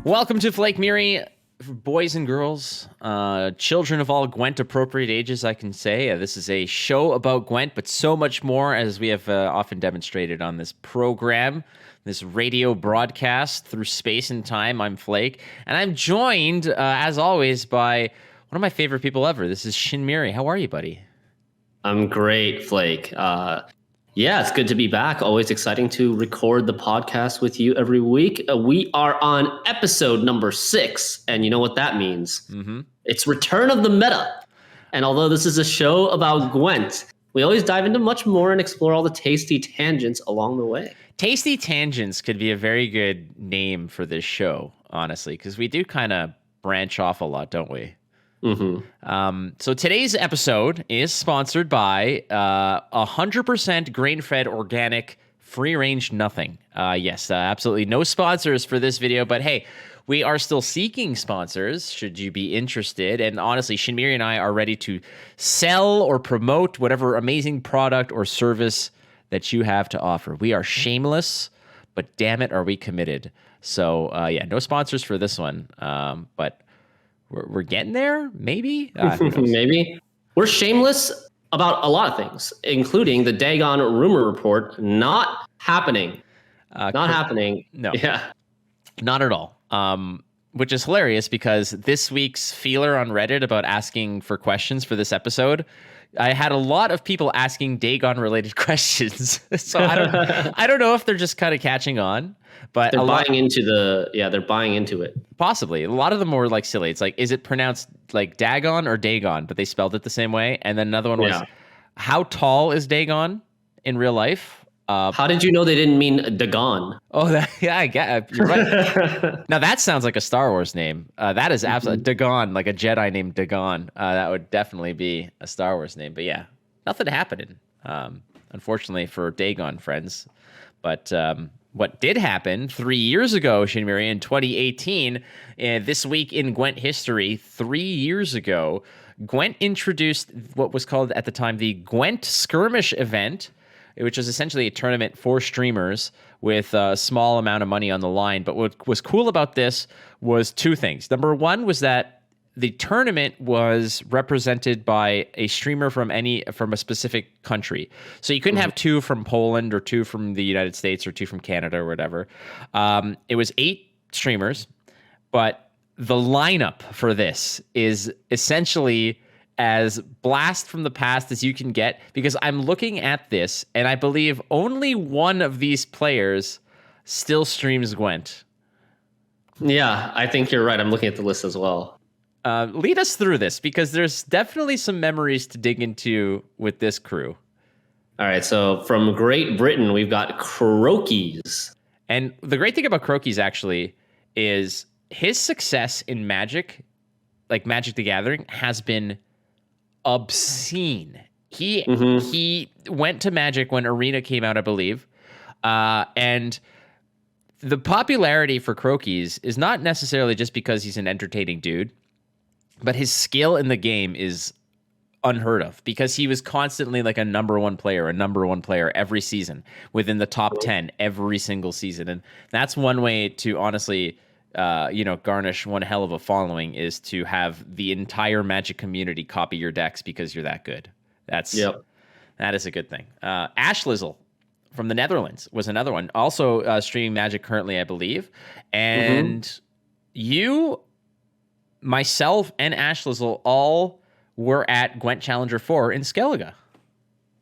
Welcome to Flakemiri, boys and girls, children of all Gwent appropriate ages, I can say. This is a show about Gwent, but so much more, as we have often demonstrated on this program, this radio broadcast through space and time. I'm Flake, and I'm joined, as always, by one of my favorite people ever. This is Shinmiri. How are you, buddy? I'm great, Flake. Yeah, it's good to be back. Always exciting to record the podcast with you every week. We are on episode number 6, and you know what that means. Mm-hmm. It's Return of the Meta. And although this is a show about Gwent, we always dive into much more and explore all the tasty tangents along the way. Tasty Tangents could be a very good name for this show, honestly, because we do kind of branch off a lot, don't we? Mm-hmm. So today's episode is sponsored by 100% grain-fed organic free-range nothing. Yes, absolutely no sponsors for this video, but hey, we are still seeking sponsors should you be interested. And honestly, Shinmiri and I are ready to sell or promote whatever amazing product or service that you have to offer. We are shameless, but damn it, are we committed. So yeah, no sponsors for this one, but we're getting there, maybe? Maybe. We're shameless about a lot of things, including the Dagon rumor report not happening. Not happening. No. Yeah. Not at all. Which is hilarious because this week's feeler on Reddit about asking for questions for this episode, I had a lot of people asking Dagon-related questions. So I don't know if they're just kind of catching on. But they're buying into it. Possibly. A lot of them were like silly. It's like, is it pronounced like Dagon or Dagon? But they spelled it the same way. And then another one was, how tall is Dagon in real life? How did you know they didn't mean Dagon? Oh, I get you're right. Now that sounds like a Star Wars name. That is absolutely Dagon, like a Jedi named Dagon. That would definitely be a Star Wars name. But yeah, nothing happening, unfortunately for Dagon friends. But what did happen 3 years ago, Shinmiri, in 2018, this week in Gwent history, 3 years ago, Gwent introduced what was called at the time the Gwent Skirmish event, which is essentially a tournament for streamers with a small amount of money on the line. But what was cool about this was two things. Number one was that the tournament was represented by a streamer from a specific country. So you couldn't have two from Poland or two from the United States or two from Canada or whatever. It was 8 streamers, but the lineup for this is essentially as blast from the past as you can get, because I'm looking at this and I believe only one of these players still streams Gwent. Yeah, I think you're right. I'm looking at the list as well. Lead us through this, because there's definitely some memories to dig into with this crew. All right, so from Great Britain, we've got Crokies. And the great thing about Crokies, actually, is his success in Magic, like Magic the Gathering, has been obscene. He went to Magic when Arena came out, I believe, and the popularity for Crokies is not necessarily just because he's an entertaining dude, but his skill in the game is unheard of, because he was constantly like a number one player every season, within the top 10 every single season. And that's one way to honestly, garnish one hell of a following, is to have the entire Magic community copy your decks because you're that good. That is a good thing. Ash Lizzle from the Netherlands was another one, also streaming Magic currently, I believe. And you, myself, and Ash Lizzle all were at Gwent Challenger 4 in Skellige.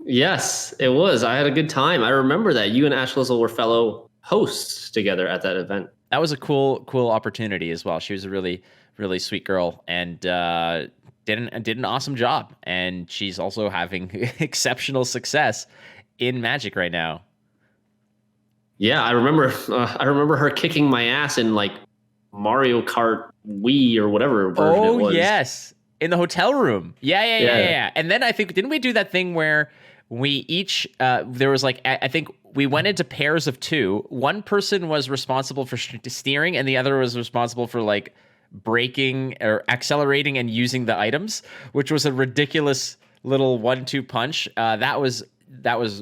Yes, it was. I had a good time. I remember that you and Ash Lizzle were fellow hosts together at that event. That was a cool opportunity as well. She was a really, really sweet girl, and did an awesome job. And she's also having exceptional success in Magic right now. Yeah, I remember her kicking my ass in like Mario Kart Wii or whatever version it was. Oh, yes. In the hotel room. Yeah. And then I think, didn't we do that thing where we each, there was like, I think we went into pairs of 2. One person was responsible for steering and the other was responsible for like braking or accelerating and using the items, which was a ridiculous little 1-2 punch. That was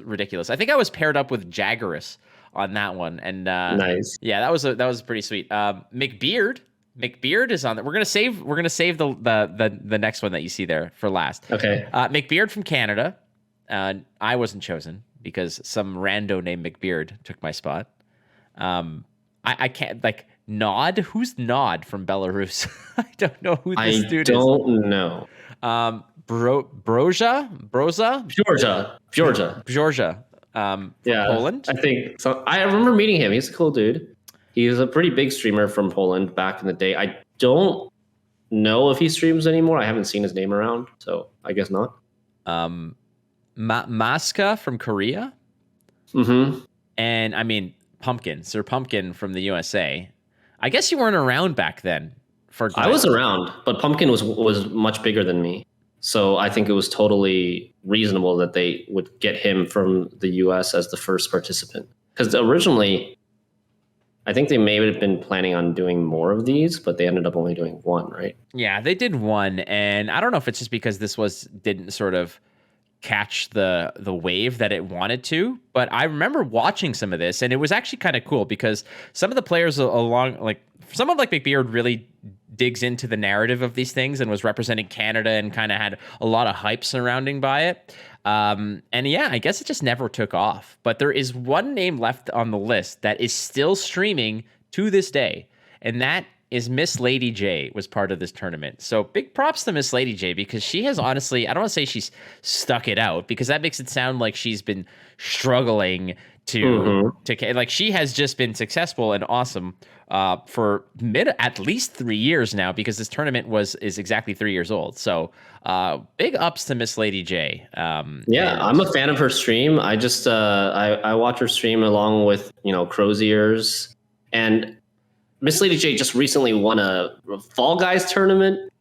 ridiculous. I think I was paired up with Jaggeris on that one. And Nice. yeah, that was pretty sweet. McBeard is on there. We're gonna save the next one that you see there for last. Okay. McBeard from Canada. I wasn't chosen because some rando named McBeard took my spot. I can't like Nod. Who's Nod from Belarus? I don't know who this dude is. I don't know. Broja. Georgia. From Poland. I think so. I remember meeting him. He's a cool dude. He's a pretty big streamer from Poland back in the day. I don't know if he streams anymore. I haven't seen his name around, so I guess not. Maska from Korea. Mm-hmm. And I mean, Sir Pumpkin from the USA. I guess you weren't around back then. I was around, but Pumpkin was much bigger than me. So I think it was totally reasonable that they would get him from the US as the first participant. Because originally, I think they may have been planning on doing more of these, but they ended up only doing one, right? Yeah, they did one. And I don't know if it's just because this didn't sort of catch the wave that it wanted to, but I remember watching some of this, and it was actually kind of cool because some of the players along, like someone like McBeard really digs into the narrative of these things and was representing Canada and kind of had a lot of hype surrounding by it. And yeah, I guess it just never took off. But there is one name left on the list that is still streaming to this day, and that is Miss Lady J was part of this tournament. So big props to Miss Lady J because she has honestly, I don't want to say she's stuck it out because that makes it sound like she's been struggling to like she has just been successful and awesome for at least 3 years now because this tournament is exactly 3 years old. So big ups to Miss Lady J. I'm a fan of her stream. I just I watch her stream along with Crozier's, and Miss Lady J just recently won a Fall Guys tournament,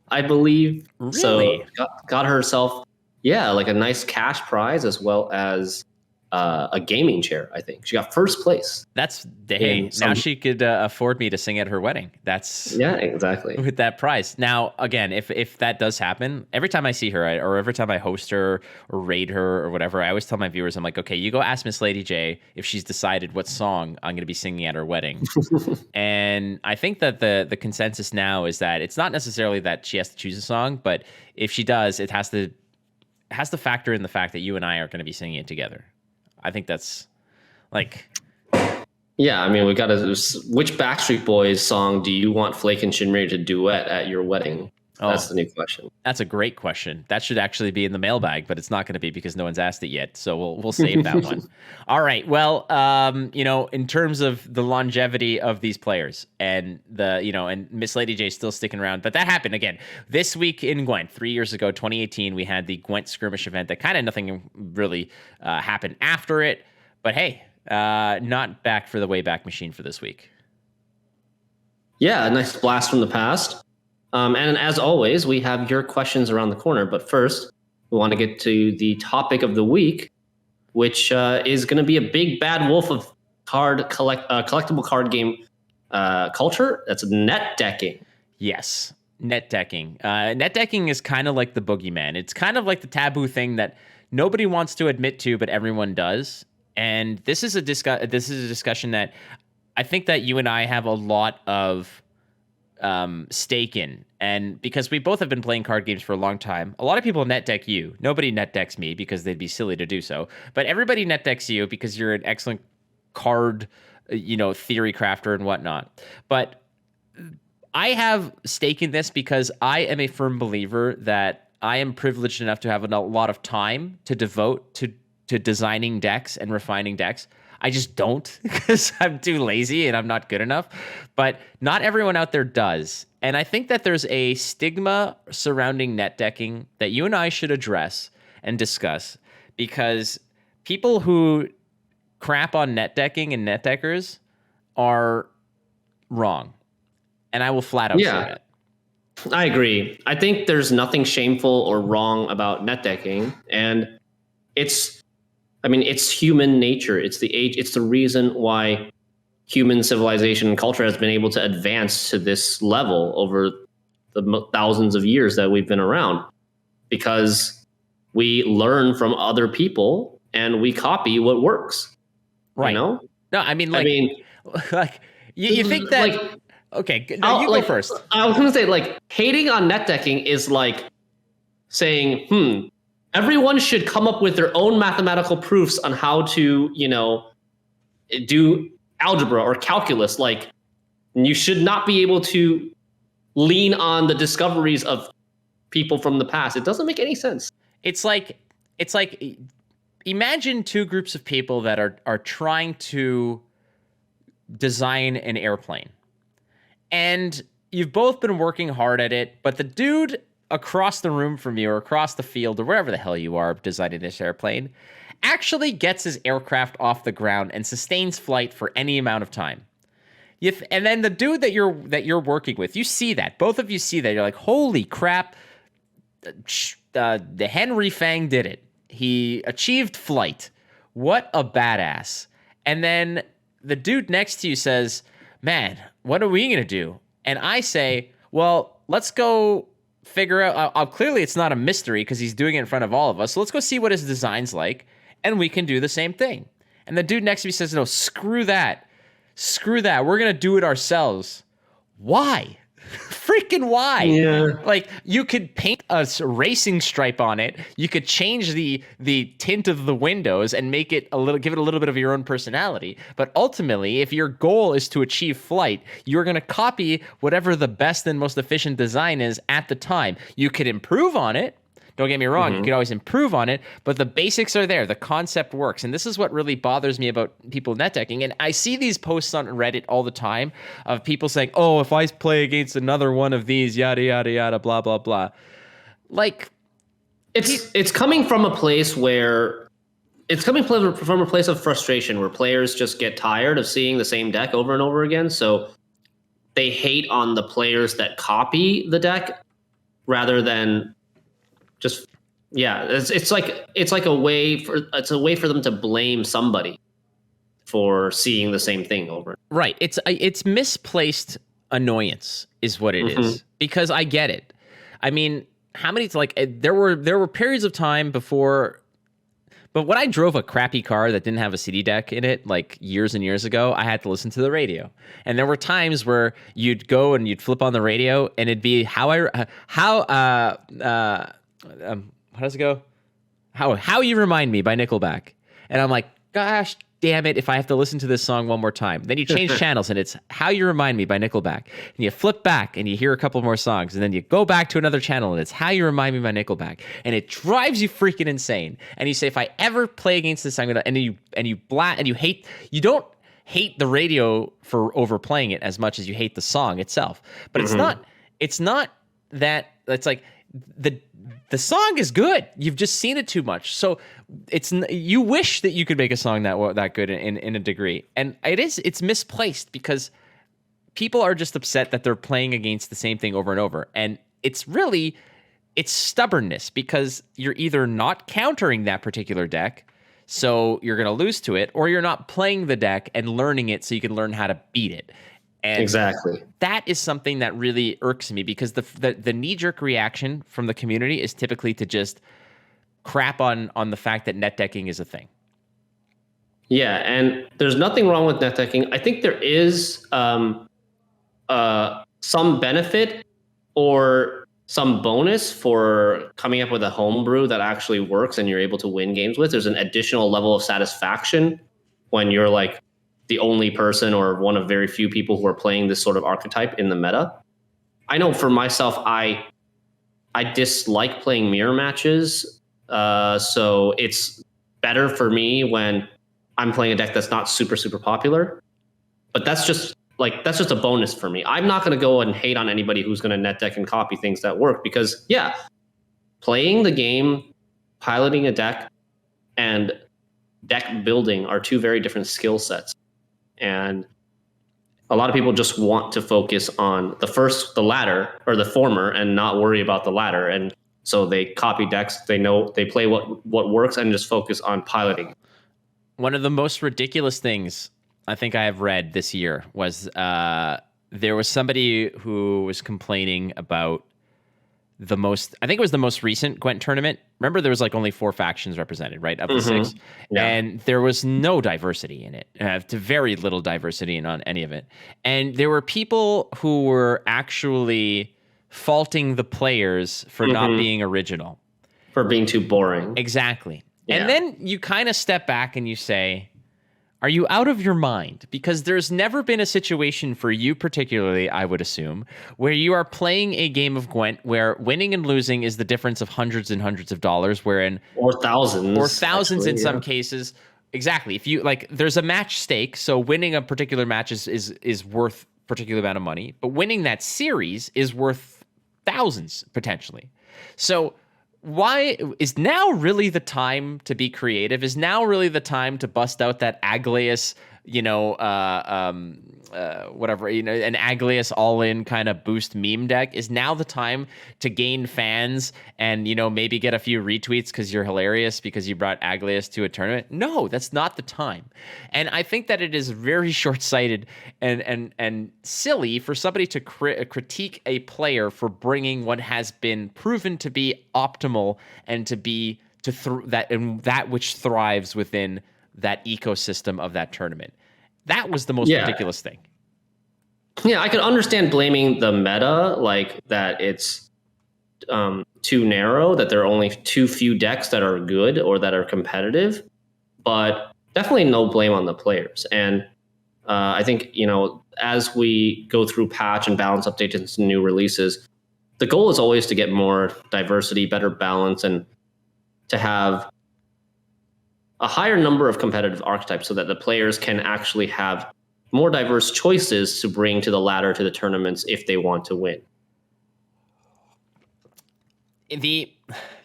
I believe. Really? So got herself, like a nice cash prize as well as a gaming chair. I think she got first place. Now she could afford me to sing at her wedding. Exactly with that prize. Now again, if that does happen, every time I see her or every time I host her or raid her or whatever, I always tell my viewers, I'm like, okay, you go ask Miss Lady J if she's decided what song I'm going to be singing at her wedding. And I think that the consensus now is that it's not necessarily that she has to choose a song, but if she does, it has to factor in the fact that you and I are going to be singing it together. I think that's like... Yeah, I mean, we got which Backstreet Boys song do you want Flake and Shinmiri to duet at your wedding? That's the new question. That's a great question. That should actually be in the mailbag, but it's not going to be because no one's asked it yet. So we'll save that one. All right. Well, in terms of the longevity of these players and and Miss Lady J still sticking around, but that happened again this week in Gwent. 3 years ago, 2018, we had the Gwent Skirmish event that kind of nothing really happened after it. But hey, not back for the Wayback Machine for this week. Yeah, a nice blast from the past. And as always, we have your questions around the corner. But first, we want to get to the topic of the week, which is going to be a big bad wolf of collectible card game culture. That's netdecking. Yes, netdecking. Netdecking is kind of like the boogeyman. It's kind of like the taboo thing that nobody wants to admit to, but everyone does. And this is a discussion that I think that you and I have a lot of stake in, and because we both have been playing card games for a long time, a lot of people net deck you. Nobody net decks me because they'd be silly to do so, but everybody net decks you because you're an excellent card theory crafter and whatnot. But I have stake in this because I am a firm believer that I am privileged enough to have a lot of time to devote to designing decks and refining decks. I just don't because I'm too lazy and I'm not good enough. But not everyone out there does. And I think that there's a stigma surrounding netdecking that you and I should address and discuss, because people who crap on netdecking and netdeckers are wrong. And I will flat out say that. I agree. I think there's nothing shameful or wrong about netdecking. And it's human nature. It's the reason why human civilization and culture has been able to advance to this level over the thousands of years that we've been around, because we learn from other people and we copy what works. Right. No, I mean, I like, mean, like you think that? like, Okay, no, you go first. I was gonna say, like, hating on netdecking is like saying, everyone should come up with their own mathematical proofs on how to, do algebra or calculus. Like, you should not be able to lean on the discoveries of people from the past. It doesn't make any sense. It's like imagine two groups of people that are trying to design an airplane. And you've both been working hard at it, but the dude across the room from you or across the field or wherever the hell you are designing this airplane actually gets his aircraft off the ground and sustains flight for any amount of time. And then the dude that you're working with, you see that. Both of you see that. You're like, holy crap, the Henry Fang did it. He achieved flight. What a badass. And then the dude next to you says, man, what are we going to do? And I say, well, let's go figure out. Clearly, it's not a mystery because he's doing it in front of all of us. So let's go see what his design's like, and we can do the same thing. And the dude next to me says, no, screw that. Screw that. We're going to do it ourselves. Why? Freaking why? Yeah. Like, you could paint a racing stripe on it. You could change the tint of the windows and make it give it a little bit of your own personality. But ultimately, if your goal is to achieve flight, you're going to copy whatever the best and most efficient design is at the time. You could improve on it. Don't get me wrong, you can always improve on it, but the basics are there. The concept works. And this is what really bothers me about people netdecking. And I see these posts on Reddit all the time of people saying, oh, if I play against another one of these, yada, yada, yada, blah, blah, blah. Like, it's coming from a place where it's coming from a place of frustration where players just get tired of seeing the same deck over and over again. So they hate on the players that copy the deck rather than just, it's like a way for them to blame somebody for seeing the same thing over. Right. It's misplaced annoyance is what it is, because I get it. I mean, how many, like, there were periods of time before, but when I drove a crappy car that didn't have a CD deck in it, like years and years ago, I had to listen to the radio. And there were times where you'd go and you'd flip on the radio and it'd be how does it go? How You Remind Me by Nickelback. And I'm like, gosh damn it, if I have to listen to this song one more time. Then you change channels and it's How You Remind Me by Nickelback. And you flip back and you hear a couple more songs. And then you go back to another channel and it's How You Remind Me by Nickelback. And it drives you freaking insane. And you say, if I ever play against this, I'm gonna, and you hate, you don't hate the radio for overplaying it as much as you hate the song itself. But it's not that, it's like, the song is good. You've just seen it too much. So you wish that you could make a song that good in a degree. And it's misplaced because people are just upset that they're playing against the same thing over and over. And it's stubbornness because you're either not countering that particular deck, so you're going to lose to it, or you're not playing the deck and learning it so you can learn how to beat it. And exactly. That is something that really irks me because the knee-jerk reaction from the community is typically to just crap on the fact that netdecking is a thing. Yeah, and there's nothing wrong with netdecking. I think there is some benefit or some bonus for coming up with a homebrew that actually works and you're able to win games with. There's an additional level of satisfaction when you're like the only person or one of very few people who are playing this sort of archetype in the meta. I know for myself, I dislike playing mirror matches. So it's better for me when I'm playing a deck that's not super, super popular. But that's just a bonus for me. I'm not going to go and hate on anybody who's going to netdeck and copy things that work because, playing the game, piloting a deck, and deck building are two very different skill sets. And a lot of people just want to focus on the latter or the former and not worry about the latter. And so they copy decks. They play what works and just focus on piloting. One of the most ridiculous things I think I have read this year was there was somebody who was complaining about I think it was the most recent Gwent tournament. Remember, there was like only 4 factions represented, right, of the 6, and there was no diversity in it, to very little diversity on any of it. And there were people who were actually faulting the players for not being original, for being too boring. Exactly. Yeah. And then you kind of step back and you say, are you out of your mind? Because there's never been a situation for you particularly, I would assume, where you are playing a game of Gwent where winning and losing is the difference of hundreds and hundreds of dollars, or thousands actually, in some cases. Exactly. If you like, there's a match stake, so winning a particular match is worth a particular amount of money, but winning that series is worth thousands potentially. So why is now really the time to be creative? Is now really the time to bust out that Aglius, whatever, an Aglius all-in kind of boost meme deck? Is now the time to gain fans and, maybe get a few retweets because you're hilarious because you brought Aglius to a tournament? No, that's not the time. And I think that it is very short-sighted and silly for somebody to critique a player for bringing what has been proven to be optimal and to be that which thrives within that ecosystem of that tournament. That was the most ridiculous thing. Yeah, I could understand blaming the meta, like that it's too narrow, that there are only too few decks that are good or that are competitive, but definitely no blame on the players. And I think, as we go through patch and balance updates and new releases, the goal is always to get more diversity, better balance, and to have a higher number of competitive archetypes so that the players can actually have more diverse choices to bring to the ladder, to the tournaments, if they want to win.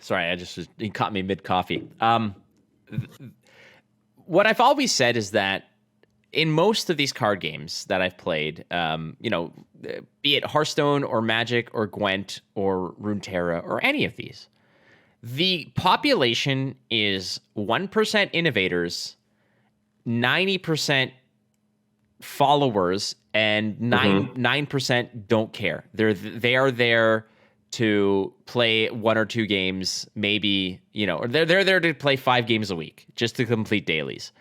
Sorry, you caught me mid-coffee. What I've always said is that in most of these card games that I've played, be it Hearthstone or Magic or Gwent or Runeterra or any of these, the population is 1% innovators, 90% followers, and 9% don't care. They are there to play 1 or 2 games, maybe, or they're there to play 5 games a week just to complete dailies.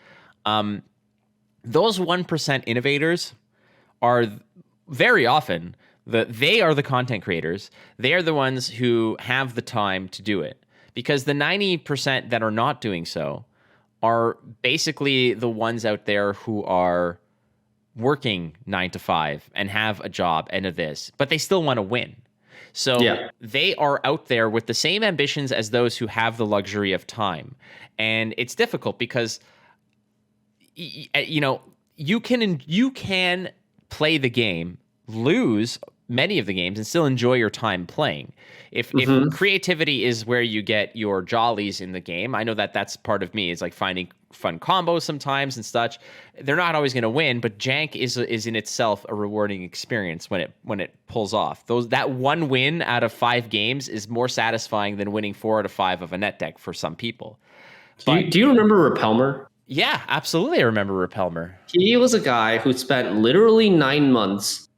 Those 1% innovators are very often they are the content creators. They are the ones who have the time to do it. Because the 90% that are not doing so are basically the ones out there who are working 9 to 5 and have a job and but they still want to win. So they are out there with the same ambitions as those who have the luxury of time. And it's difficult because, you can play the game, lose many of the games, and still enjoy your time playing. If creativity is where you get your jollies in the game, I know that that's part of me. It's like finding fun combos sometimes and such. They're not always going to win, but jank is in itself a rewarding experience when it pulls off. That one win out of 5 games is more satisfying than winning 4 out of 5 of a net deck for some people. Do you remember Repelmer? Yeah, absolutely. I remember Repelmer. He was a guy who spent literally 9 months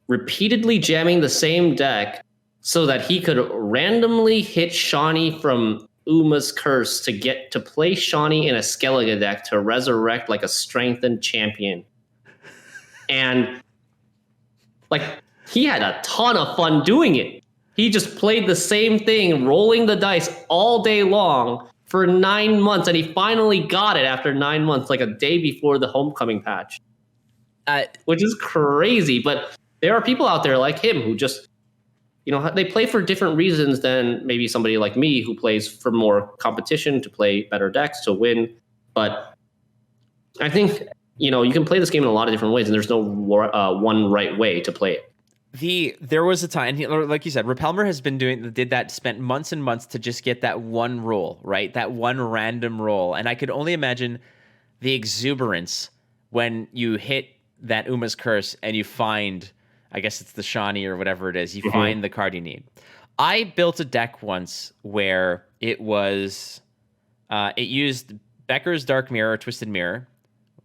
repeatedly jamming the same deck so that he could randomly hit Shawnee from Uma's Curse to get to play Shawnee in a Skellige deck to resurrect like a strengthened champion. And he had a ton of fun doing it. He just played the same thing, rolling the dice all day long for 9 months, and he finally got it after 9 months, like a day before the homecoming patch. Which is crazy, but there are people out there like him who just, they play for different reasons than maybe somebody like me who plays for more competition, to play better decks, to win. But I think, you can play this game in a lot of different ways, and there's no one right way to play it. There was a time, like you said, Repelmer spent months and months to just get that one roll, right? That one random roll. And I could only imagine the exuberance when you hit that Uma's Curse and you find, I guess it's the Shawnee or whatever it is, you find the card you need. I built a deck once where it used Becker's Dark Mirror or Twisted Mirror.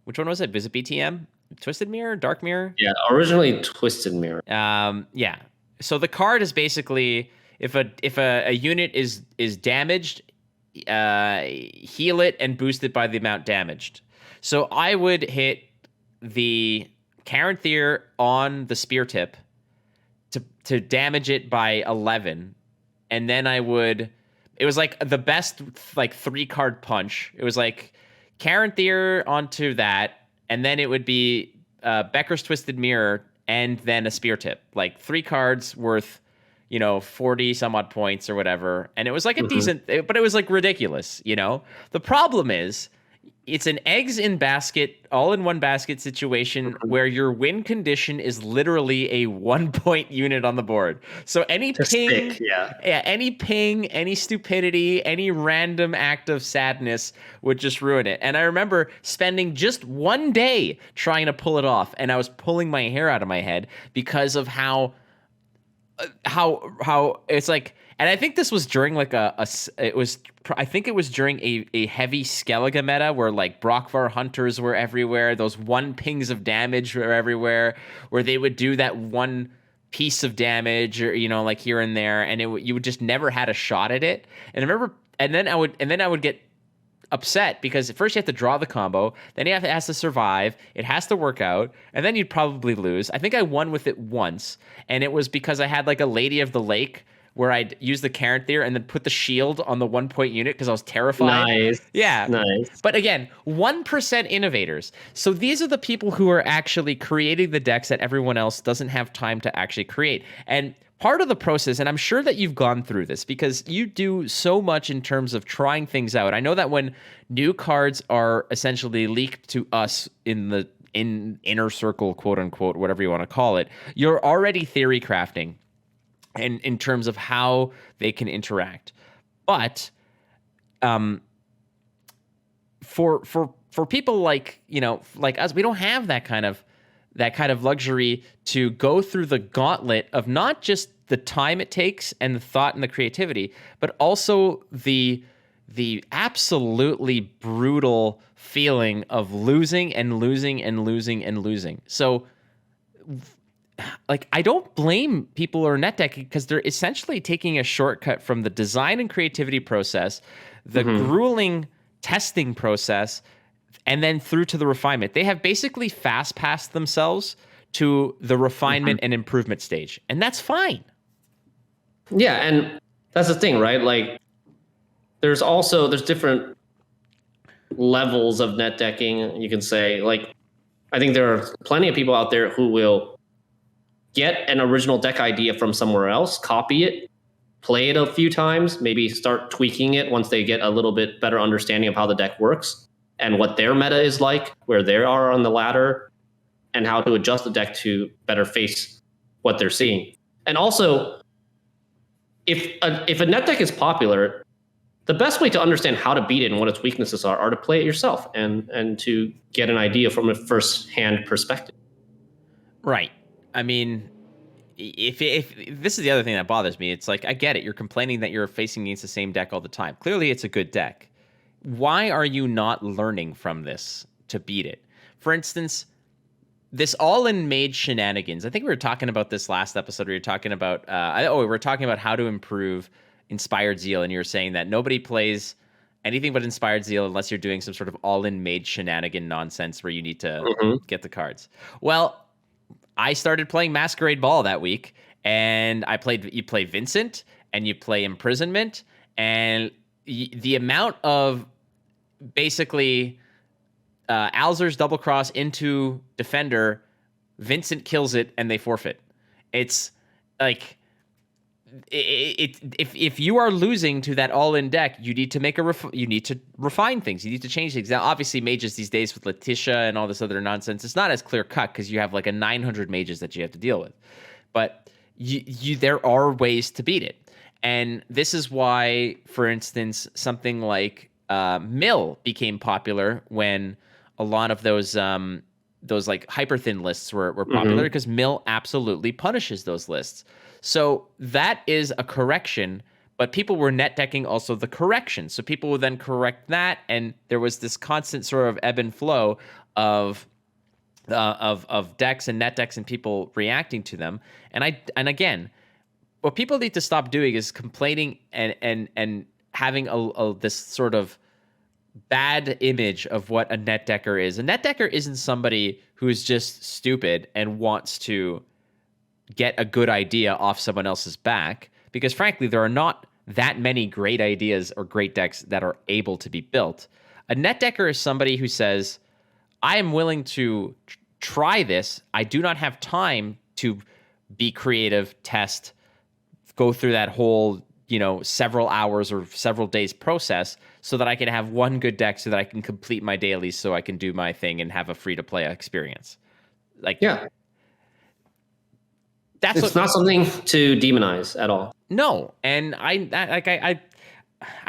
Which one was it? Was it BTM? Twisted Mirror? Dark Mirror? Yeah, originally Twisted Mirror. Yeah. So the card is basically, if a unit is damaged, heal it and boost it by the amount damaged. So I would hit the Caranthir on the spear tip to damage it by 11, and then I would. It was like the best like 3-card punch. It was like Caranthir onto that, and then it would be Becker's Twisted Mirror, and then a spear tip. Like 3 cards worth, 40 some odd points or whatever. And it was like a decent, but it was like ridiculous, The problem is, it's an eggs in basket, all in one basket situation where your win condition is literally a 1-point unit on the board. So any ping, any ping, any stupidity, any random act of sadness would just ruin it. And I remember spending just one day trying to pull it off, and I was pulling my hair out of my head because of how it's like. And I think this was during like I think it was during a heavy Skellige meta where like Brockvar Hunters were everywhere. Those 1 pings of damage were everywhere, where they would do that 1 piece of damage or, like here and there. And you would just never had a shot at it. And I remember, and then I would get upset because at first you have to draw the combo, then it has to survive, it has to work out, and then you'd probably lose. I think I won with it once, and it was because I had like a Lady of the Lake where I'd use the Caranthir and then put the shield on the 1-point unit because I was terrified. Nice. Yeah. Nice. But again, 1% innovators. So these are the people who are actually creating the decks that everyone else doesn't have time to actually create. And part of the process, and I'm sure that you've gone through this because you do so much in terms of trying things out. I know that when new cards are essentially leaked to us in inner circle, quote unquote, whatever you want to call it, you're already theory crafting and in terms of how they can interact. But for people like us, we don't have that kind of luxury to go through the gauntlet of not just the time it takes and the thought and the creativity, but also the absolutely brutal feeling of losing and losing and losing and losing. So like, I don't blame people who are net decking because they're essentially taking a shortcut from the design and creativity process, the grueling testing process, and then through to the refinement. They have basically fast passed themselves to the refinement and improvement stage, and that's fine. Yeah, and that's the thing, right? Like, there's different levels of net decking, you can say. Like, I think there are plenty of people out there who will get an original deck idea from somewhere else, copy it, play it a few times, maybe start tweaking it once they get a little bit better understanding of how the deck works and what their meta is like, where they are on the ladder, and how to adjust the deck to better face what they're seeing. And also, if a net deck is popular, the best way to understand how to beat it and what its weaknesses are to play it yourself and to get an idea from a first-hand perspective. Right. I mean, if this is the other thing that bothers me, it's like, I get it. You're complaining that you're facing against the same deck all the time. Clearly, it's a good deck. Why are you not learning from this to beat it? For instance, this all-in mage shenanigans. I think we were talking about this last episode. We were talking about we were talking about how to improve Inspired Zeal, and you were saying that nobody plays anything but Inspired Zeal unless you're doing some sort of all-in mage shenanigan nonsense where you need to get the cards. Well, I started playing Masquerade Ball that week, and you play Vincent, and you play Imprisonment, and the amount of basically Alzur's double cross into Defender, Vincent kills it, and they forfeit. It's like, if you are losing to that all-in deck, you need to you need to refine things. You need to change things. Now, obviously, mages these days with Letitia and all this other nonsense, it's not as clear cut because you have like a 900 mages that you have to deal with. But there are ways to beat it, and this is why, for instance, something like Mill became popular when a lot of those like hyper thin lists were popular because Mill absolutely punishes those lists. So that is a correction, but people were net decking also the correction. So people would then correct that, and there was this constant sort of ebb and flow of decks and net decks and people reacting to them. And again, what people need to stop doing is complaining and having this sort of bad image of what a net decker is. A net decker isn't somebody who is just stupid and wants to get a good idea off someone else's back, because frankly, there are not that many great ideas or great decks that are able to be built. A net decker is somebody who says, I am willing to try this. I do not have time to be creative, test, go through that whole, several hours or several days process so that I can have one good deck so that I can complete my dailies so I can do my thing and have a free-to-play experience. Yeah. It's not something to demonize at all. No. And I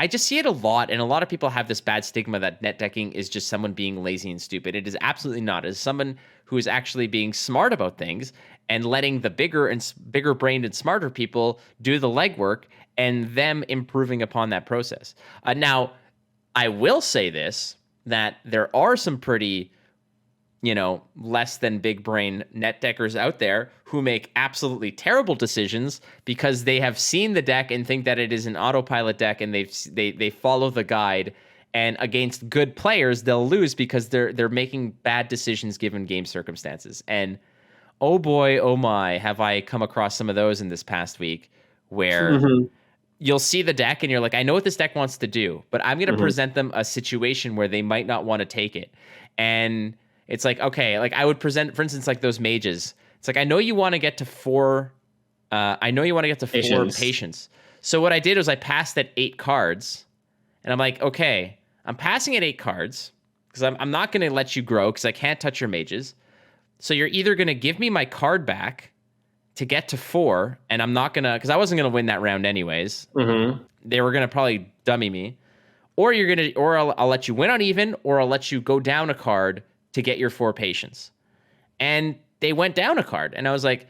just see it a lot, and a lot of people have this bad stigma that net decking is just someone being lazy and stupid. It is absolutely not. It is someone who is actually being smart about things and letting the bigger brained and smarter people do the legwork and them improving upon that process. Now, I will say this, that there are some pretty, less than big brain net deckers out there who make absolutely terrible decisions because they have seen the deck and think that it is an autopilot deck, and they follow the guide, and against good players they'll lose because they're making bad decisions given game circumstances. And oh boy, oh my, have I come across some of those in this past week where you'll see the deck and you're like, I know what this deck wants to do, but I'm going to present them a situation where they might not want to take it. And it's like, okay, like I would present, for instance, like those mages. It's like, I know you want to get to four patience. So what I did was I passed at 8 cards, and I'm like, okay, I'm passing at 8 cards because I'm not going to let you grow because I can't touch your mages. So you're either going to give me my card back to get to 4, and I'm not going to, because I wasn't going to win that round anyways. They were going to probably dummy me. Or I'll let you win on even, or I'll let you go down a card to get your 4 patience. And they went down a card, and I was like,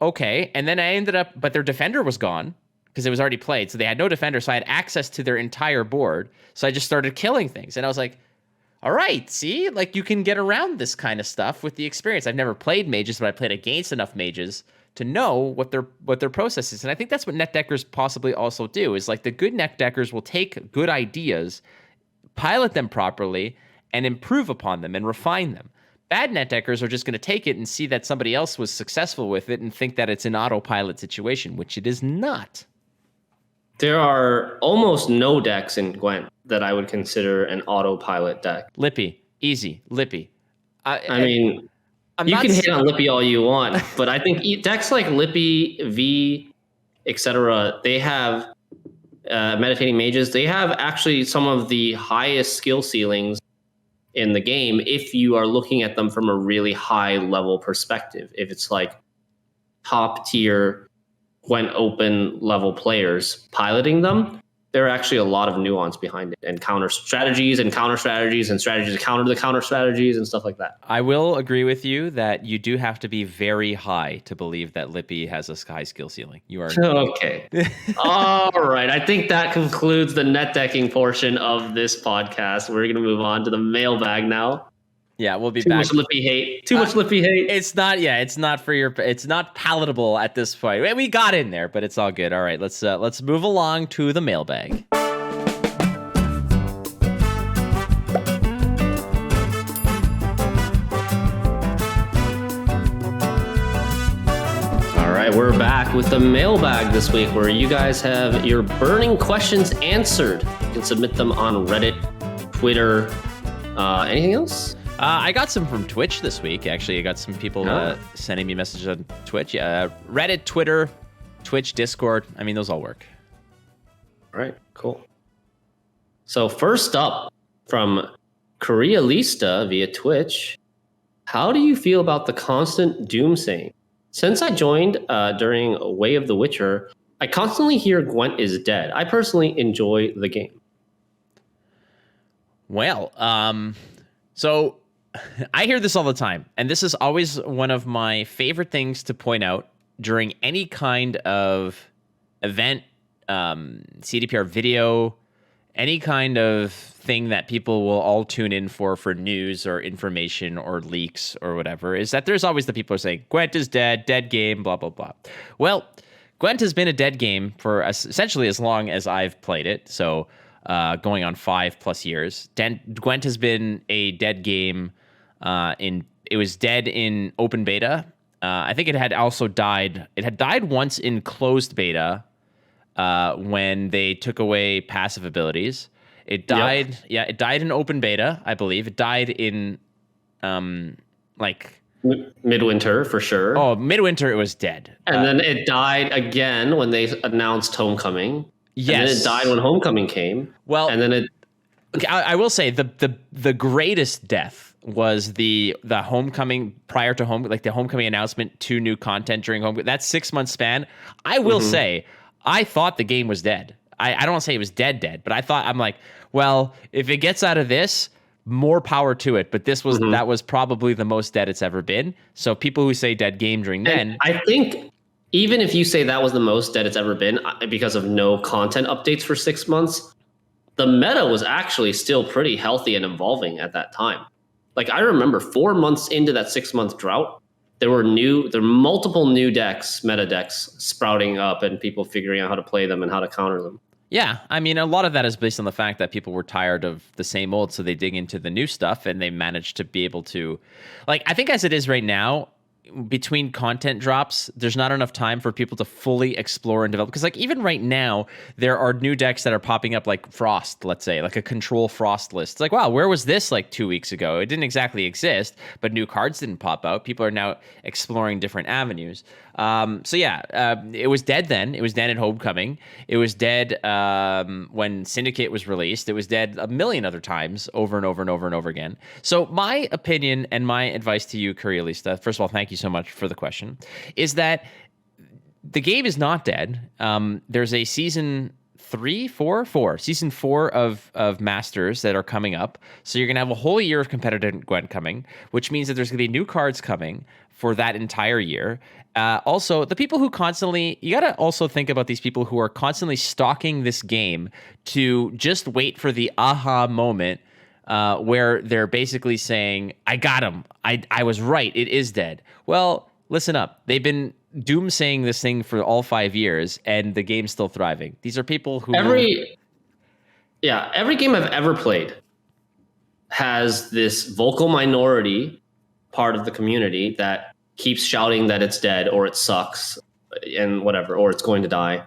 okay. And then I ended up, but their defender was gone because it was already played. So they had no defender. So I had access to their entire board. So I just started killing things. And I was like, all right, see, like you can get around this kind of stuff with the experience. I've never played mages, but I played against enough mages to know what their process is. And I think that's what net deckers possibly also do, is like the good net deckers will take good ideas, pilot them properly, and improve upon them and refine them. Bad net deckers are just going to take it and see that somebody else was successful with it and think that it's an autopilot situation, which it is not. There are almost no decks in Gwent that I would consider an autopilot deck. Lippy. Easy. Lippy. I mean, you can hit on Lippy all you want, but I think decks like Lippy, V, etc., they have meditating mages. They have actually some of the highest skill ceilings in the game if you are looking at them from a really high level perspective. If it's like top tier Gwent open level players piloting them, there are actually a lot of nuance behind it, and counter strategies and strategies to counter the counter strategies and stuff like that. I will agree with you that you do have to be very high to believe that Lippy has a high skill ceiling. You are okay. All right. I think that concludes the net decking portion of this podcast. We're going to move on to the mailbag now. Yeah, we'll be back. Too much Lippy hate. It's not. Yeah, it's not palatable at this point. We got in there, but it's all good. All right, let's move along to the mailbag. All right, we're back with the mailbag this week, where you guys have your burning questions answered. You can submit them on Reddit, Twitter, anything else? I got some from Twitch this week. Actually, I got some people sending me messages on Twitch. Yeah, Reddit, Twitter, Twitch, Discord. I mean, those all work. All right, cool. So first up from Korea Lista via Twitch, how do you feel about the constant doomsaying? Since I joined during Way of the Witcher, I constantly hear Gwent is dead. I personally enjoy the game. Well, so I hear this all the time, and this is always one of my favorite things to point out during any kind of event, CDPR video, any kind of thing that people will all tune in for news or information or leaks or whatever, is that there's always the people who are saying, Gwent is dead game, blah, blah, blah. Well, Gwent has been a dead game for essentially as long as I've played it. So going on 5+ years. Gwent has been a dead game. It was dead in open beta. I think it had also died. It had died once in closed beta when they took away passive abilities. It died. Yep. Yeah, it died in open beta, I believe. It died in Midwinter for sure. Oh, Midwinter, it was dead. And then it died again when they announced Homecoming. Yes. And then it died when Homecoming came. Well, and then it. Okay, I will say the greatest death was the Homecoming prior to the Homecoming announcement, 2 new content during Homecoming. That 6-month span. I will say, I thought the game was dead. I don't want to say it was dead, but I'm like, well, if it gets out of this, more power to it. But that was probably the most dead it's ever been. So people who say dead game during then, I think even if you say that was the most dead it's ever been because of no content updates for 6 months, the meta was actually still pretty healthy and evolving at that time. Like I remember 4 months into that 6-month drought, there were multiple new decks, meta decks sprouting up and people figuring out how to play them and how to counter them. Yeah, I mean, a lot of that is based on the fact that people were tired of the same old, so they dig into the new stuff, and they managed to be able to, I think as it is right now, between content drops, there's not enough time for people to fully explore and develop. Because even right now, there are new decks that are popping up like Frost, let's say, like a control Frost list. It's like, wow, where was this 2 weeks ago? It didn't exactly exist, but new cards didn't pop out. People are now exploring different avenues. It was dead then. It was dead in Homecoming. It was dead when Syndicate was released. It was dead a million other times over and over and over and over again. So my opinion and my advice to you, Curialista, first of all, thank you so much for the question, is that the game is not dead. There's a season 4 of Masters that are coming up. So you're going to have a whole year of competitive Gwent coming, which means that there's going to be new cards coming for that entire year. Also, the people who you got to also think about these people who are constantly stalking this game to just wait for the aha moment where they're basically saying, I got him. I was right. It is dead. Well, listen up. They've been doomsaying this thing for all 5 years, and the game's still thriving. These are people who... Every game I've ever played has this vocal minority part of the community that keeps shouting that it's dead or it sucks and whatever, or it's going to die.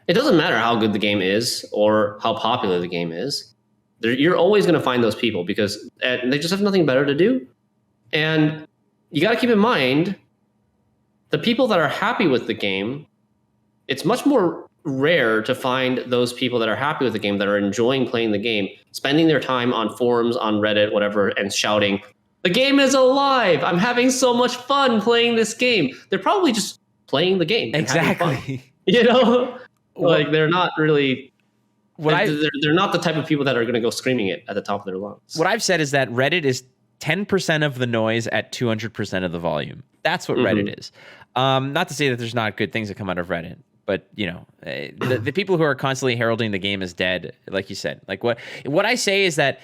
It doesn't matter how good the game is or how popular the game is. You're always going to find those people because they just have nothing better to do. And you got to keep in mind, the people that are happy with the game, it's much more rare to find those people that are happy with the game, that are enjoying playing the game, spending their time on forums, on Reddit, whatever, and shouting, the game is alive. I'm having so much fun playing this game. They're probably just playing the game. Exactly. They're not really... They're not the type of people that are going to go screaming it at the top of their lungs. What I've said is that Reddit is 10% of the noise at 200% of the volume. That's what Reddit is. Not to say that there's not good things that come out of Reddit, but the people who are constantly heralding the game as dead, like you said, what I say is that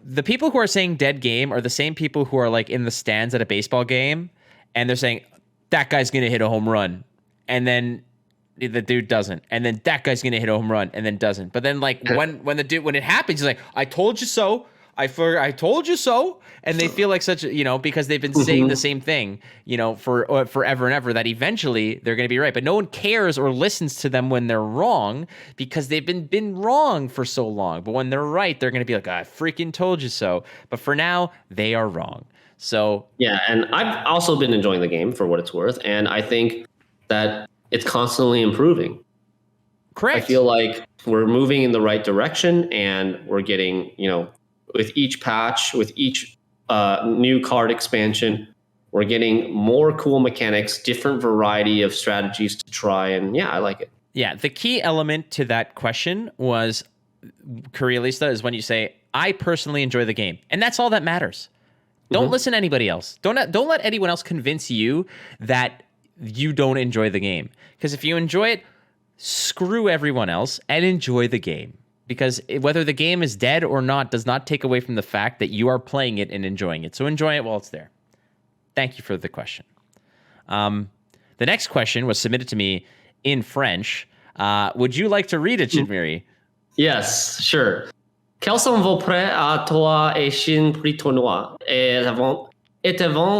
the people who are saying dead game are the same people who are in the stands at a baseball game, and they're saying that guy's gonna hit a home run, and then the dude doesn't, and then that guy's gonna hit a home run, and then doesn't. But then when it happens, he's like, I told you so. I told you so, and they feel like such because they've been saying the same thing for forever and ever, that eventually they're going to be right. But no one cares or listens to them when they're wrong because they've been wrong for so long. But when they're right, they're going to be like, I freaking told you so. But for now, they are wrong. So yeah, and I've also been enjoying the game for what it's worth, and I think that it's constantly improving. Correct. I feel like we're moving in the right direction, and we're getting with each patch, with each new card expansion, we're getting more cool mechanics, different variety of strategies to try. And yeah, I like it. Yeah, the key element to that question was, Curialista, is when you say, I personally enjoy the game. And that's all that matters. Don't listen to anybody else. Don't let anyone else convince you that you don't enjoy the game. Because if you enjoy it, screw everyone else and enjoy the game. Because whether the game is dead or not does not take away from the fact that you are playing it and enjoying it. So enjoy it while it's there. Thank you for the question. The next question was submitted to me in French. Would you like to read it, Shinmiri? Yes, sure. Quels sont vos prêts à toi et Shin prix tournoi et avant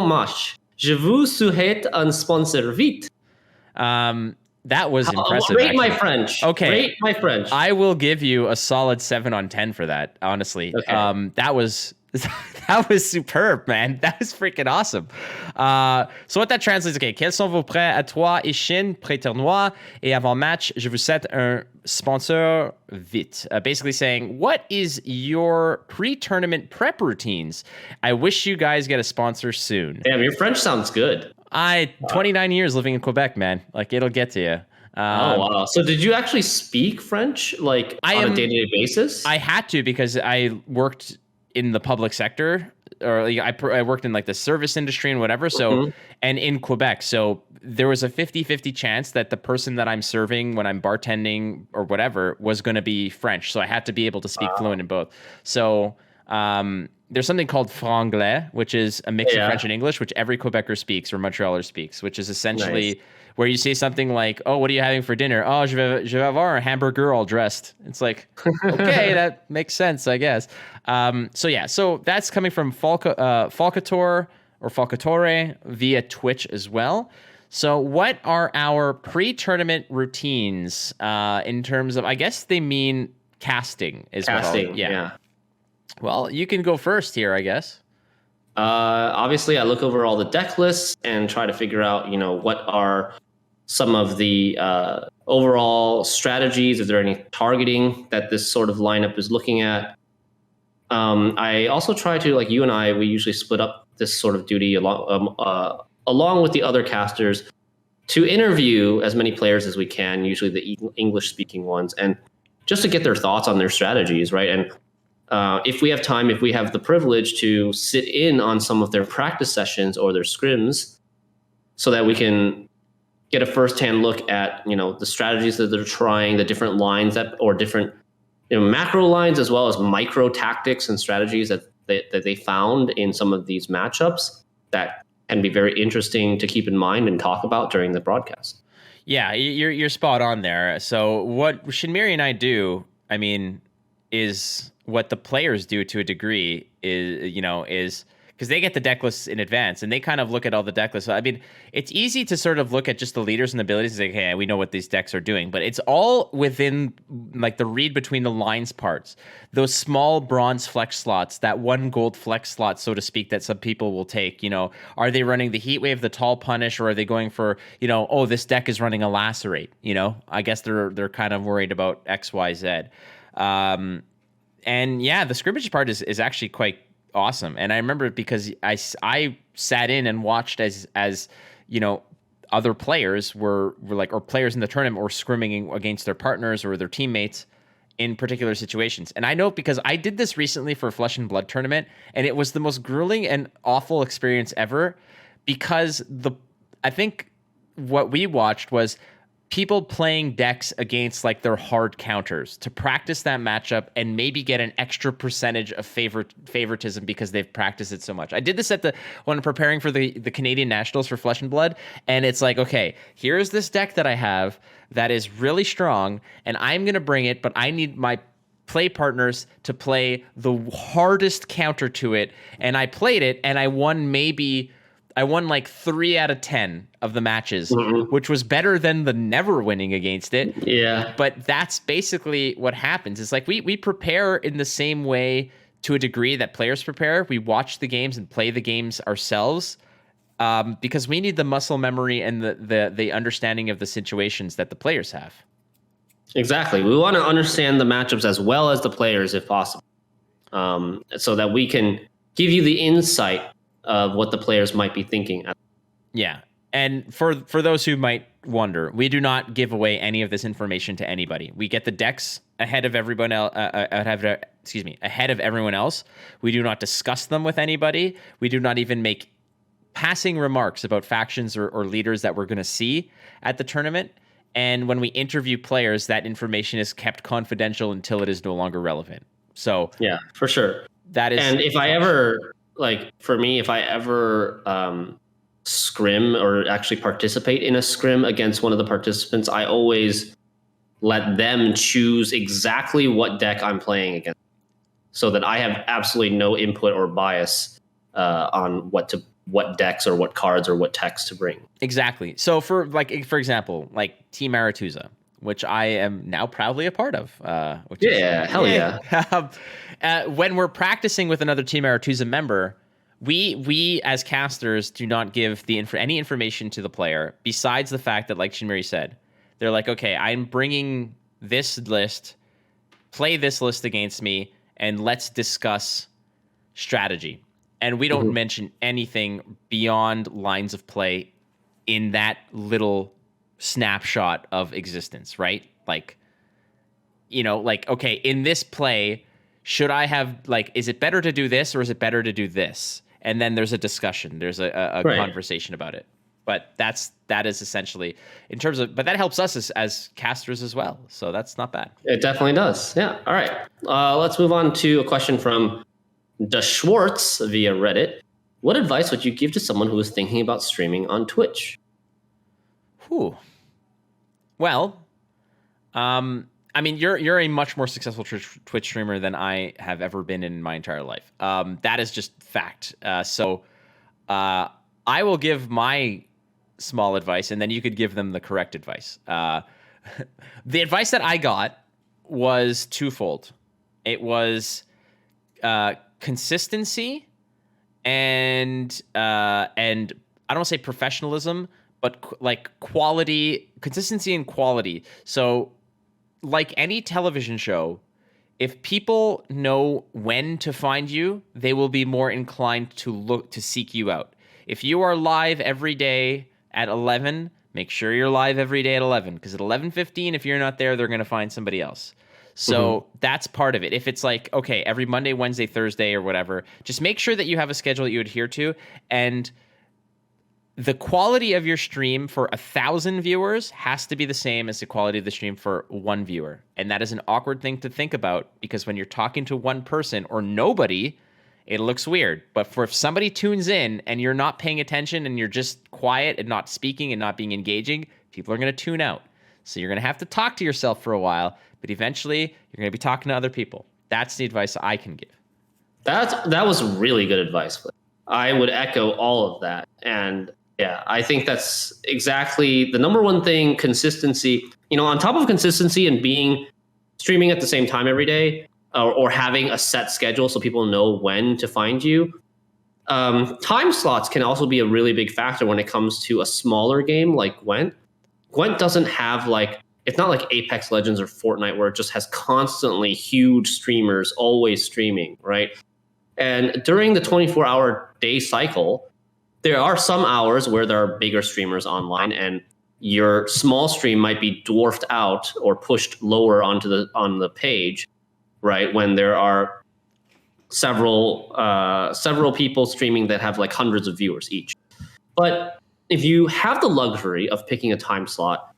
match? Je vous souhaite un sponsor vite. That was impressive. Rate actually. my French. Okay. Rate my French. I will give you a solid 7 on 10 for that, honestly. Okay. That was superb, man. That was freaking awesome. So what that translates, okay, quels sont vos prêts à toi et Shin pré-tournoi et avant match, je vous souhaite un sponsor vite. Basically saying, what is your pre-tournament prep routines? I wish you guys get a sponsor soon. Damn, your French sounds good. 29 years living in Quebec, man. Like, it'll get to you. Oh, wow. So did you actually speak French, like, on a day-to-day basis? I had to, because I worked in the public sector, or I worked in like the service industry and whatever. So, and in Quebec, so there was a 50-50 chance that the person that I'm serving when I'm bartending or whatever was going to be French. So I had to be able to speak fluent in both. So, there's something called franglais, which is a mix of French and English, which every Quebecer speaks or Montrealer speaks, which is essentially where you say something like, "Oh, what are you having for dinner?" "Oh, je vais avoir un hamburger all dressed." It's like, okay, that makes sense, I guess. So that's coming from Falcator or Falcatore via Twitch as well. So what are our pre-tournament routines in terms of, I guess they mean casting is casting, yeah. Well, you can go first here, I guess. Obviously, I look over all the deck lists and try to figure out, what are some of the overall strategies. Is there any targeting that this sort of lineup is looking at? I also try to, like you and I, we usually split up this sort of duty along with the other casters to interview as many players as we can, usually the English-speaking ones, and just to get their thoughts on their strategies, right? And if we have time, if we have the privilege to sit in on some of their practice sessions or their scrims so that we can get a firsthand look at, the strategies that they're trying, the different lines or different, macro lines, as well as micro tactics and strategies that they found in some of these matchups that can be very interesting to keep in mind and talk about during the broadcast. Yeah, you're spot on there. So what Shinmiri and I do, I mean, is what the players do to a degree is because they get the deck lists in advance and they kind of look at all the deck lists. So, I mean, it's easy to sort of look at just the leaders and abilities and say, hey, we know what these decks are doing, but it's all within like the read between the lines parts, those small bronze flex slots, that 1 gold flex slot, so to speak, that some people will take. Are they running the heat wave, the tall punish, or are they going for, oh, this deck is running a lacerate? I guess they're kind of worried about X, Y, Z. And yeah, the scrimmage part is actually quite awesome. And I remember it because I sat in and watched as other players were like, or players in the tournament were scrimming against their partners or their teammates in particular situations. And I know because I did this recently for a Flesh and Blood tournament, and it was the most grueling and awful experience ever because I think what we watched was people playing decks against like their hard counters to practice that matchup and maybe get an extra percentage of favoritism because they've practiced it so much. I did this when preparing for the Canadian Nationals for Flesh and Blood, and it's like, okay, here's this deck that I have that is really strong, and I'm going to bring it, but I need my play partners to play the hardest counter to it, and I played it, and I won like 3 out of 10 of the matches, which was better than the never winning against it. Yeah. But that's basically what happens. It's like we prepare in the same way to a degree that players prepare. We watch the games and play the games ourselves because we need the muscle memory and the understanding of the situations that the players have. Exactly. We want to understand the matchups as well as the players if possible, so that we can give you the insight of what the players might be thinking. Yeah. And for those who might wonder, we do not give away any of this information to anybody. We get the decks ahead of everyone else. Ahead of everyone else. We do not discuss them with anybody. We do not even make passing remarks about factions or leaders that we're going to see at the tournament. And when we interview players, that information is kept confidential until it is no longer relevant. So yeah, for sure. That is. And if I ever scrim or actually participate in a scrim against one of the participants, I always let them choose exactly what deck I'm playing against, so that I have absolutely no input or bias on what decks or what cards or what text to bring. Exactly. So for example, like Team Aretusa, which I am now proudly a part of. Hell yeah. When we're practicing with another Team Aretusa member, we as casters do not give any information to the player besides the fact that, like Shinmiri said, they're like, okay, I'm bringing this list, play this list against me, and let's discuss strategy. And we don't mention anything beyond lines of play in that little snapshot of existence, right? Like, okay, in this play, should I have, is it better to do this or is it better to do this? And then there's a discussion, there's a conversation about it. But that is essentially in terms of, but that helps us as casters as well. So that's not bad. It definitely does. Yeah. All right. Let's move on to a question from Da Schwartz via Reddit. What advice would you give to someone who is thinking about streaming on Twitch? Well, I mean, you're a much more successful Twitch streamer than I have ever been in my entire life. That is just fact. So I will give my small advice, and then you could give them the correct advice. The advice that I got was twofold. It was consistency and I don't want to say professionalism, but quality, consistency and quality. So like any television show, if people know when to find you, they will be more inclined to seek you out. If you are live every day at 11, make sure you're live every day at 11, because at 11:15, if you're not there, they're going to find somebody else. So that's part of it. If it's like, okay, every Monday, Wednesday, Thursday, or whatever, just make sure that you have a schedule that you adhere to. And the quality of your stream for 1,000 viewers has to be the same as the quality of the stream for one viewer. And that is an awkward thing to think about, because when you're talking to one person or nobody, it looks weird. But if somebody tunes in and you're not paying attention and you're just quiet and not speaking and not being engaging, people are going to tune out. So you're going to have to talk to yourself for a while, but eventually you're going to be talking to other people. That's the advice I can give. That was really good advice. I would echo all of that. And yeah, I think that's exactly the number one thing, consistency. On top of consistency and streaming at the same time every day, or having a set schedule so people know when to find you. Time slots can also be a really big factor when it comes to a smaller game like Gwent. Gwent doesn't have it's not like Apex Legends or Fortnite where it just has constantly huge streamers always streaming, right? And during the 24-hour day cycle, there are some hours where there are bigger streamers online, and your small stream might be dwarfed out or pushed lower on the page, right? When there are several people streaming that have hundreds of viewers each. But if you have the luxury of picking a time slot,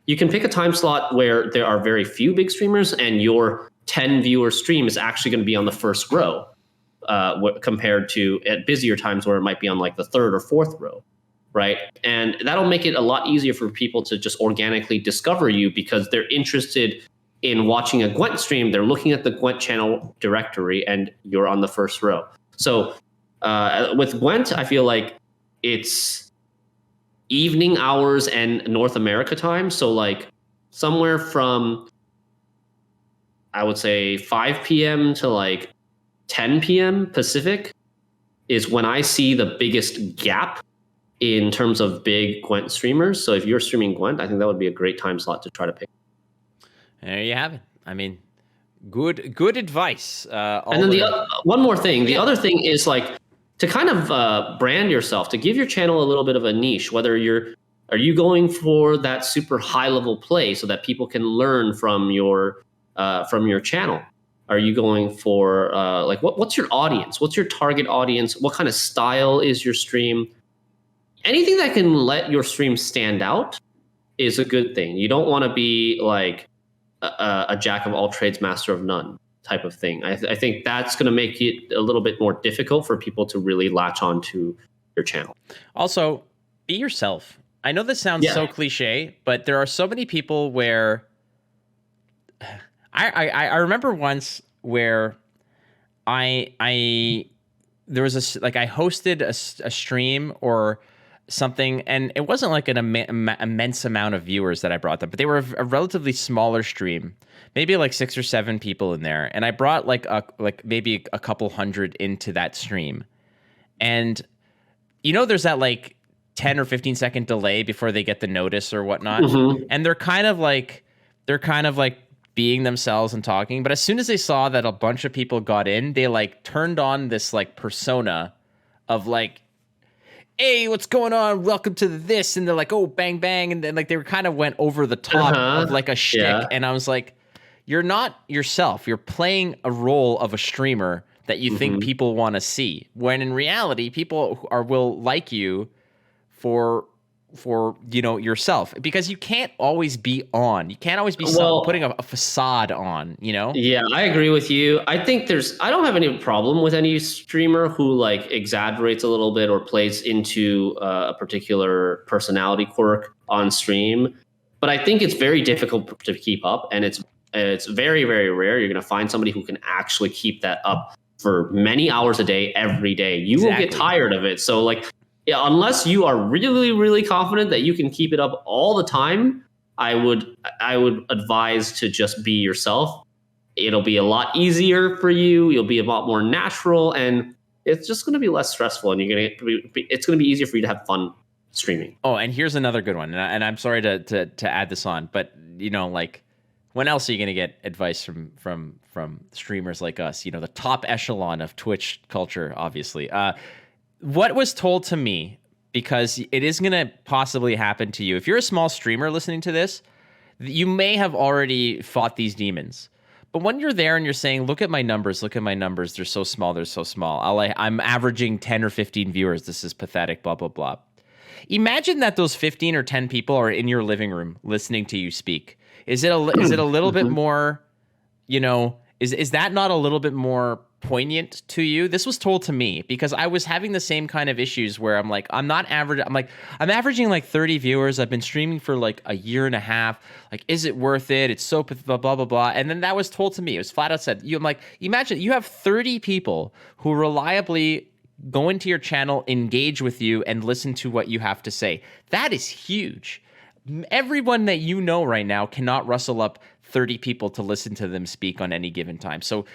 you can pick a time slot where there are very few big streamers, and your 10-viewer stream is actually going to be on the first row, compared to at busier times where it might be on the third or fourth row, right? And that'll make it a lot easier for people to just organically discover you, because they're interested in watching a Gwent stream. They're looking at the Gwent channel directory, and you're on the first row. So with Gwent, I feel like it's evening hours and North America time. So somewhere from, I would say 5 p.m. to 10 p.m. Pacific is when I see the biggest gap in terms of big Gwent streamers. So if you're streaming Gwent, I think that would be a great time slot to try to pick. There you have it. I mean, good advice. And then one more thing. The other thing is to kind of brand yourself, to give your channel a little bit of a niche. Whether are you going for that super high level play so that people can learn from your channel? Are you going for what's your audience? What's your target audience? What kind of style is your stream? Anything that can let your stream stand out is a good thing. You don't want to be a jack of all trades, master of none type of thing. I think that's going to make it a little bit more difficult for people to really latch on to your channel. Also, be yourself. I know this sounds so cliche, but there are so many people where I remember once where I there was I hosted a stream or something, and it wasn't like an immense amount of viewers that I brought them, but they were a relatively smaller stream, maybe like 6 or 7 people in there, and I brought maybe a couple hundred into that stream, and there's that like 10 or 15 second delay before they get the notice or whatnot, and they're kind of like being themselves and talking, but as soon as they saw that a bunch of people got in, they like turned on this like persona of like, hey, what's going on? Welcome to this. And they're like, oh, bang, bang. And then like they were kind of went over the top of like a shtick. Yeah. And I was like, you're not yourself. You're playing a role of a streamer that you think people want to see. When in reality, people will like you for yourself, because you can't always be on. You can't always be putting a facade on, Yeah, I agree with you. I think I don't have any problem with any streamer who like exaggerates a little bit or plays into a particular personality quirk on stream. But I think it's very difficult to keep up, and it's very, very rare you're going to find somebody who can actually keep that up for many hours a day, every day. You will get tired of it. So like, yeah, unless you are really, really confident that you can keep it up all the time, I would advise to just be yourself. It'll be a lot easier for you. You'll be a lot more natural, and it's just going to be less stressful. And it's going to be easier for you to have fun streaming. Oh, and here's another good one. And I'm sorry to add this on, but like, when else are you going to get advice from streamers like us? The top echelon of Twitch culture, obviously. What was told to me, because it is going to possibly happen to you. If you're a small streamer listening to this, you may have already fought these demons. But when you're there and you're saying, look at my numbers, they're so small. I'm averaging 10 or 15 viewers. This is pathetic, blah, blah, blah. Imagine that those 15 or 10 people are in your living room listening to you speak. Is it a little bit more, is that not a little bit more poignant to you? This was told to me because I was having the same kind of issues where I'm like, I'm averaging like 30 viewers. I've been streaming for like a year and a half. Like, is it worth it? It's so blah, blah, blah, blah. And then that was told to me. It was flat out said, I'm like, imagine you have 30 people who reliably go into your channel, engage with you, and listen to what you have to say. That is huge. Everyone that you know right now cannot rustle up 30 people to listen to them speak on any given time. So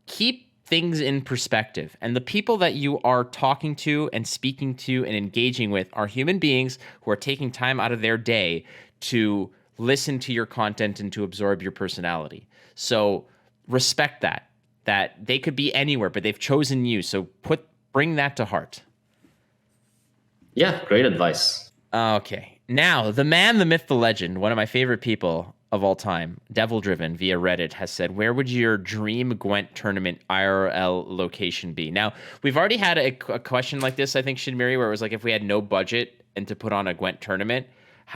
keep things in perspective. And the people that you are talking to and speaking to and engaging with are human beings who are taking time out of their day to listen to your content and to absorb your personality. So respect that they could be anywhere, but they've chosen you. So bring that to heart. Yeah, great advice. Okay. Now, the man, the myth, the legend, one of my favorite people of all time, Devil Driven via Reddit, has said, where would your dream Gwent tournament IRL location be? Now, we've already had a question like this, I think, Shinmiri, where it was like, if we had no budget and to put on a Gwent tournament,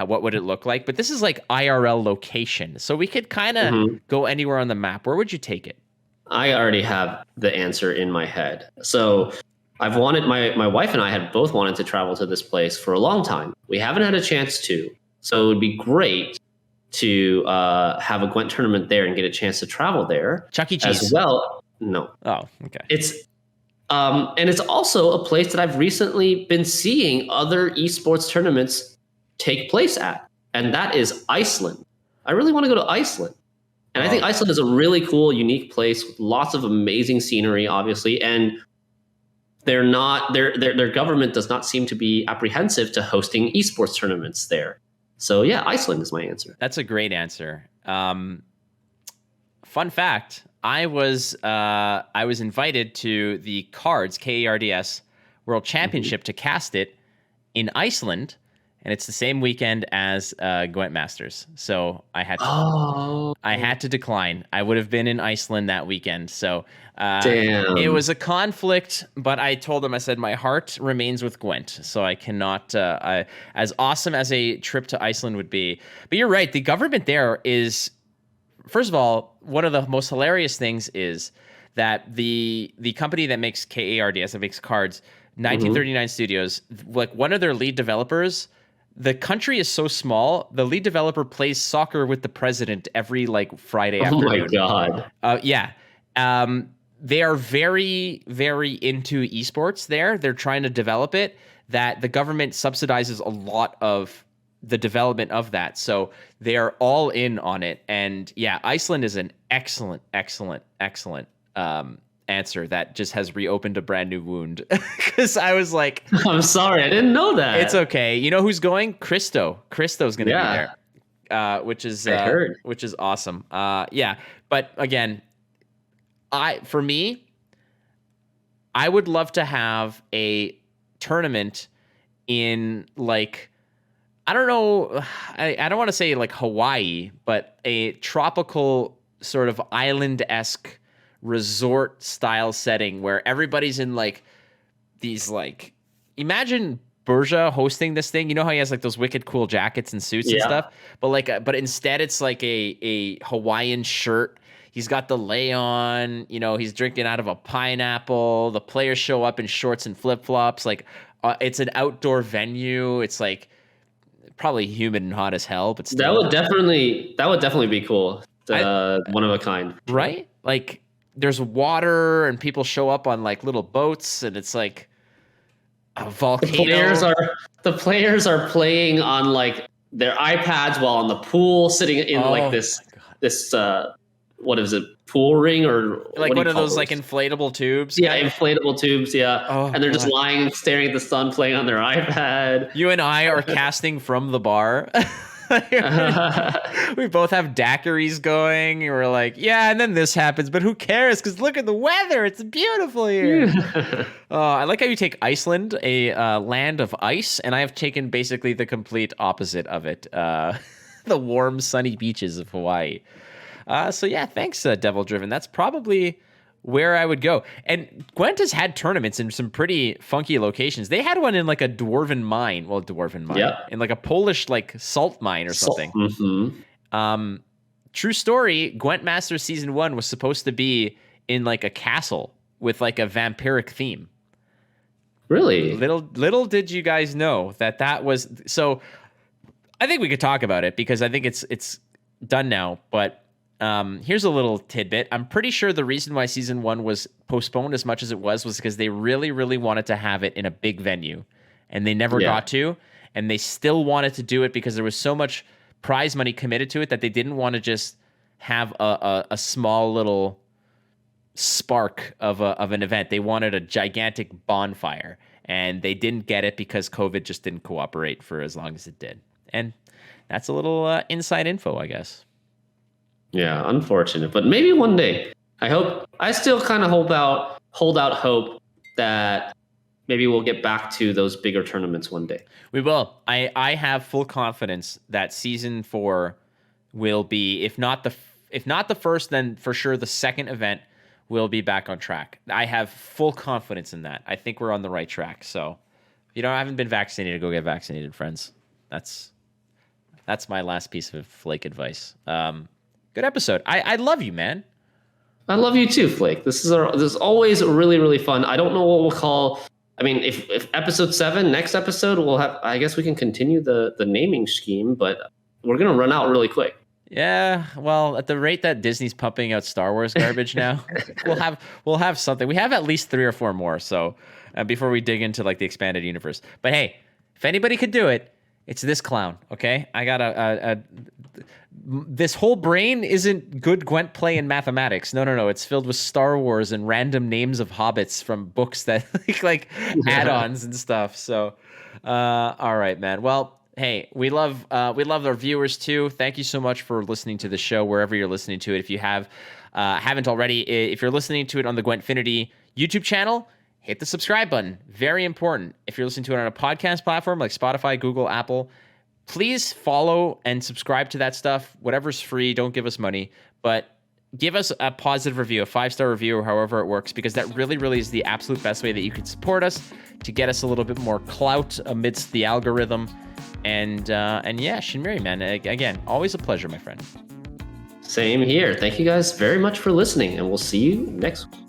what would it look like? But this is like IRL location. So we could kind of go anywhere on the map. Where would you take it? I already have the answer in my head. So I've wanted, my wife and I had both wanted to travel to this place for a long time. We haven't had a chance to. So it would be great to have a Gwent tournament there and get a chance to travel there. Chuck E. Cheese. As well. No. Oh, okay. It's and it's also a place that I've recently been seeing other esports tournaments take place at, and that is Iceland. I really want to go to Iceland. And I think Iceland is a really cool, unique place with lots of amazing scenery, obviously, and their government does not seem to be apprehensive to hosting esports tournaments there. So yeah, Iceland is my answer. That's a great answer. Fun fact: I was invited to the KARDS World Championship to cast it in Iceland, and it's the same weekend as Gwent Masters. So I had to decline. I would have been in Iceland that weekend. So damn. It was a conflict, but I told them, I said, my heart remains with Gwent. So I cannot, as awesome as a trip to Iceland would be. But you're right. The government there is, first of all, one of the most hilarious things is that the company that makes KARDS, that makes cards, 1939 Studios. Like one of their lead developers, the country is so small. The lead developer plays soccer with the president every like Friday afternoon. Oh my god! Yeah. They are very, very into esports there. They're trying to develop it, that the government subsidizes a lot of the development of that. So they are all in on it. And yeah, Iceland is an excellent answer that just has reopened a brand new wound. Because I was like, I'm sorry, I didn't know that. It's okay. You know who's going? Christo's going to be there, which is awesome. Yeah, but again, for me, I would love to have a tournament in like, I don't know, I don't want to say like Hawaii, but a tropical sort of island-esque resort style setting where everybody's in like these like, imagine Berja hosting this thing. You know how he has like those wicked cool jackets and suits and stuff, but instead it's like a Hawaiian shirt. He's got the lei on, you know, he's drinking out of a pineapple. The players show up in shorts and flip-flops. Like, it's an outdoor venue. It's like probably humid and hot as hell, but still. That would definitely be cool. One of a kind. Right? Like, there's water and people show up on like little boats and it's like a volcano. The players are playing on like their iPads while on the pool, sitting in like this what is it, pool ring or like one of those like inflatable tubes? Yeah, inflatable tubes. Yeah, and they're just lying, staring at the sun, playing on their iPad. You and I are casting from the bar. We both have daiquiris going, and we're like, yeah, and then this happens, but who cares? Because look at the weather; it's beautiful here. I like how you take Iceland, a land of ice, and I have taken basically the complete opposite of it: the warm, sunny beaches of Hawaii. So yeah, thanks, Devil Driven. That's probably where I would go. And Gwent has had tournaments in some pretty funky locations. They had one in like a dwarven mine. Well, in like a Polish like salt mine or something. True story. Gwent Masters Season 1 was supposed to be in like a castle with like a vampiric theme. Really? Little did you guys know that was so. I think we could talk about it because I think it's done now, but. Here's a little tidbit. I'm pretty sure the reason why season 1 was postponed as much as it was because they really, really wanted to have it in a big venue, and they never got to. And they still wanted to do it because there was so much prize money committed to it that they didn't want to just have a small little spark of an event. They wanted a gigantic bonfire, and they didn't get it because COVID just didn't cooperate for as long as it did. And that's a little inside info, I guess. Yeah, unfortunate, but maybe one day. I still kind of hold out hope that maybe we'll get back to those bigger tournaments one day. We will. I have full confidence that season 4 will be, if not the first, then for sure the second event will be back on track. I have full confidence in that. I think we're on the right track. So, if you haven't been vaccinated, go get vaccinated, friends. That's my last piece of Flake advice. Good episode. I love you, man. I love you too, Flake. This is always really, really fun. I don't know what we'll call. I mean, if episode 7, next episode, we'll have. I guess we can continue the naming scheme, but we're gonna run out really quick. Yeah. Well, at the rate that Disney's pumping out Star Wars garbage now, we'll have something. We have at least 3 or 4 more. So before we dig into like the expanded universe, but hey, if anybody could do it, it's this clown. Okay, I got this whole brain isn't good Gwent play in mathematics. No. It's filled with Star Wars and random names of hobbits from books that like add-ons and stuff. So, all right, man. Well, hey, we love our viewers too. Thank you so much for listening to the show wherever you're listening to it. If you haven't already, if you're listening to it on the Gwentfinity YouTube channel, hit the subscribe button. Very important. If you're listening to it on a podcast platform like Spotify, Google, Apple, please follow and subscribe to that stuff. Whatever's free, don't give us money, but give us a positive review, a 5-star review, or however it works, because that really, really is the absolute best way that you can support us to get us a little bit more clout amidst the algorithm. And yeah, Shinmiri, man, again, always a pleasure, my friend. Same here. Thank you guys very much for listening, and we'll see you next week.